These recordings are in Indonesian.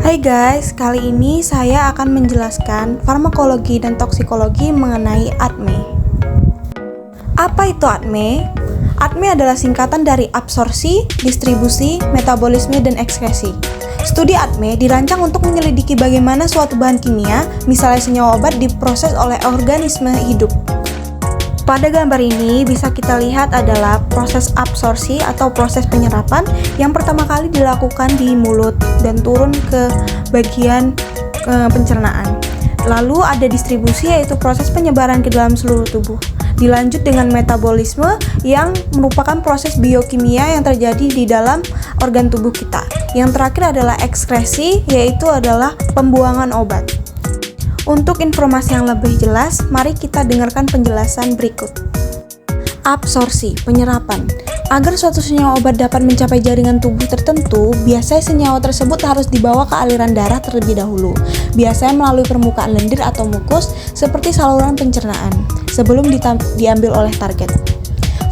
Hai guys, kali ini saya akan menjelaskan farmakologi dan toksikologi mengenai ADME. Apa itu ADME? ADME adalah singkatan dari absorpsi, distribusi, metabolisme, dan ekskresi. Studi ADME dirancang untuk menyelidiki bagaimana suatu bahan kimia, misalnya senyawa obat, diproses oleh organisme hidup. Pada gambar ini bisa kita lihat adalah proses absorpsi atau proses penyerapan yang pertama kali dilakukan di mulut dan turun ke bagian pencernaan. Lalu ada distribusi, yaitu proses penyebaran ke dalam seluruh tubuh. Dilanjut dengan metabolisme yang merupakan proses biokimia yang terjadi di dalam organ tubuh kita. Yang terakhir adalah ekskresi, yaitu adalah pembuangan obat. Untuk informasi yang lebih jelas, mari kita dengarkan penjelasan berikut. Absorpsi, penyerapan. Agar suatu senyawa obat dapat mencapai jaringan tubuh tertentu, biasanya senyawa tersebut harus dibawa ke aliran darah terlebih dahulu. Biasanya melalui permukaan lendir atau mukus, seperti saluran pencernaan, sebelum diambil oleh target.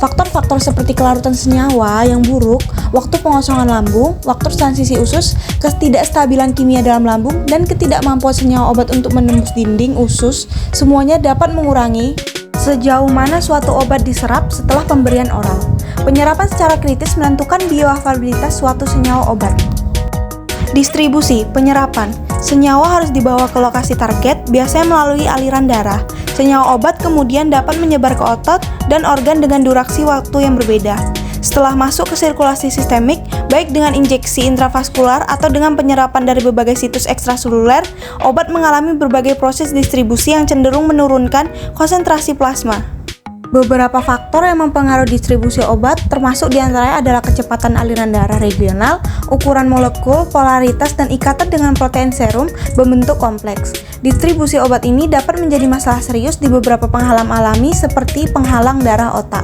Faktor-faktor seperti kelarutan senyawa yang buruk, waktu pengosongan lambung, waktu transisi usus, ketidakstabilan kimia dalam lambung, dan ketidakmampuan senyawa obat untuk menembus dinding usus, semuanya dapat mengurangi sejauh mana suatu obat diserap setelah pemberian oral. Penyerapan secara kritis menentukan bioavailabilitas suatu senyawa obat. Distribusi, penyerapan. Senyawa harus dibawa ke lokasi target, biasanya melalui aliran darah. Senyawa obat kemudian dapat menyebar ke otot dan organ dengan durasi waktu yang berbeda. Setelah masuk ke sirkulasi sistemik, baik dengan injeksi intravaskular atau dengan penyerapan dari berbagai situs ekstraseluler, obat mengalami berbagai proses distribusi yang cenderung menurunkan konsentrasi plasma. Beberapa faktor yang mempengaruhi distribusi obat termasuk diantaranya adalah kecepatan aliran darah regional, ukuran molekul, polaritas, dan ikatan dengan protein serum berbentuk kompleks. Distribusi obat ini dapat menjadi masalah serius di beberapa penghalang alami seperti penghalang darah otak.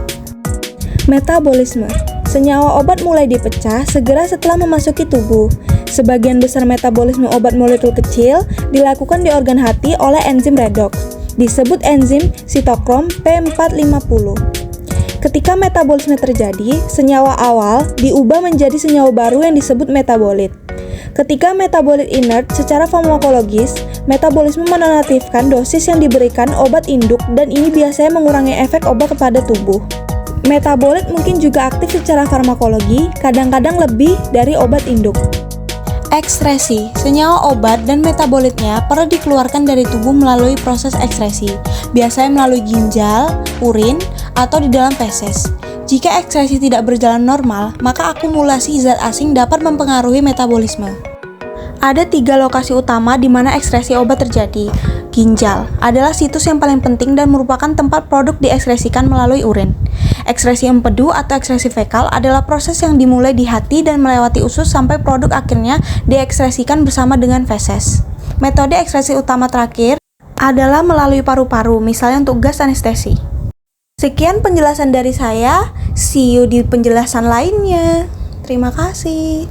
Metabolisme. Senyawa obat mulai dipecah segera setelah memasuki tubuh. Sebagian besar metabolisme obat molekul kecil dilakukan di organ hati oleh enzim redoks. Disebut enzim sitokrom P450. Ketika metabolisme terjadi, senyawa awal diubah menjadi senyawa baru yang disebut metabolit. Ketika metabolit inert secara farmakologis, metabolisme menonaktifkan dosis yang diberikan obat induk dan ini biasanya mengurangi efek obat kepada tubuh. Metabolit mungkin juga aktif secara farmakologi, kadang-kadang lebih dari obat induk. Ekskresi, senyawa obat dan metabolitnya perlu dikeluarkan dari tubuh melalui proses ekskresi, biasanya melalui ginjal, urin, atau di dalam feses. Jika ekskresi tidak berjalan normal, maka akumulasi zat asing dapat mempengaruhi metabolisme. Ada 3 lokasi utama di mana ekskresi obat terjadi. Ginjal adalah situs yang paling penting dan merupakan tempat produk diekskresikan melalui urin. Ekskresi empedu atau ekskresi fekal adalah proses yang dimulai di hati dan melewati usus sampai produk akhirnya diekskresikan bersama dengan feses. Metode ekskresi utama terakhir adalah melalui paru-paru, misalnya untuk gas anestesi. Sekian penjelasan dari saya, see you di penjelasan lainnya. Terima kasih.